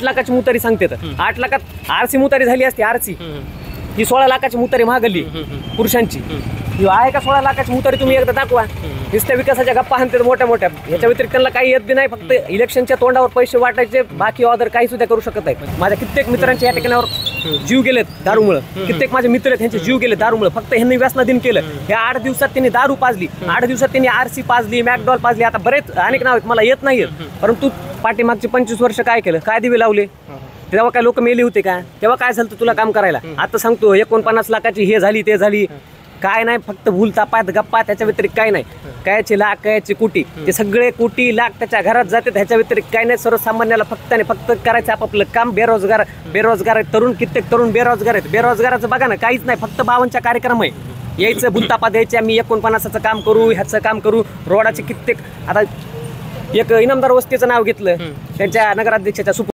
8 लाखाची मुतारी सांगते तर 8 लाखात आरसी मुतारी झाली असती आरसी ही 16 लाखाची मुतारी महागली पुरुषांची ही आहे का 16 लाखाची मुतारी तुम्ही एकदा दाखवा नुसत्या विकासाच्या गप्पा हाणतात मोठ्या मोठ्या ह्याच्या व्यतिरिक्त त्यांना काही येत बी नाही फक्त इलेक्शनच्या तोंडावर पैसे वाटायचे बाकी ऑर्डर काही सुद्धा करू शकत नाही माझ्या कित्येक मित्रांच्या या ठिकाणावर जीव गेलेत दारूमुळे कित्येक माझे मित्र आहेत त्यांचे जीव गेले दारूमुळे फक्त ह्यांनी व्यसनाधीन केलं या 8 दिवसात त्यांनी दारू पाजली 8 दिवसात त्यांनी आरसी पाजली मॅकडॉल पाजली आता बरेच अनेक नाव आहेत मला येत नाहीयेत परंतु पाठीमागचे 25 वर्ष काय केलं काय दिवे लावले तेव्हा काय लोक मेली होते का तेव्हा काय झालं तुला काम करायला आता सांगतो 49 लाखाची हे झाली ते झाली काय नाही फक्त भूल तापात गप्पा त्याच्या व्यतिरिक्त काय नाही कायचे लाख कायचे कोटी ते सगळे कोटी लाख त्याच्या घरात जाते ह्याच्या व्यतिरिक्त काय नाही सर्वसामान्याला फक्त आणि फक्त करायचं आपापलं काम बेरोजगार आहेत तरुण कित्येक तरुण बेरोजगार आहेत बेरोजगाराचं बघा ना काहीच नाही फक्त 52चा कार्यक्रम आहे यायचं भूलतापा द्यायचे आम्ही 49चं काम करू ह्याचं काम करू रोडाचे कित्येक आता एक इनामदार वस्तीचं नाव घेतलं त्यांच्या नगराध्यक्षाच्या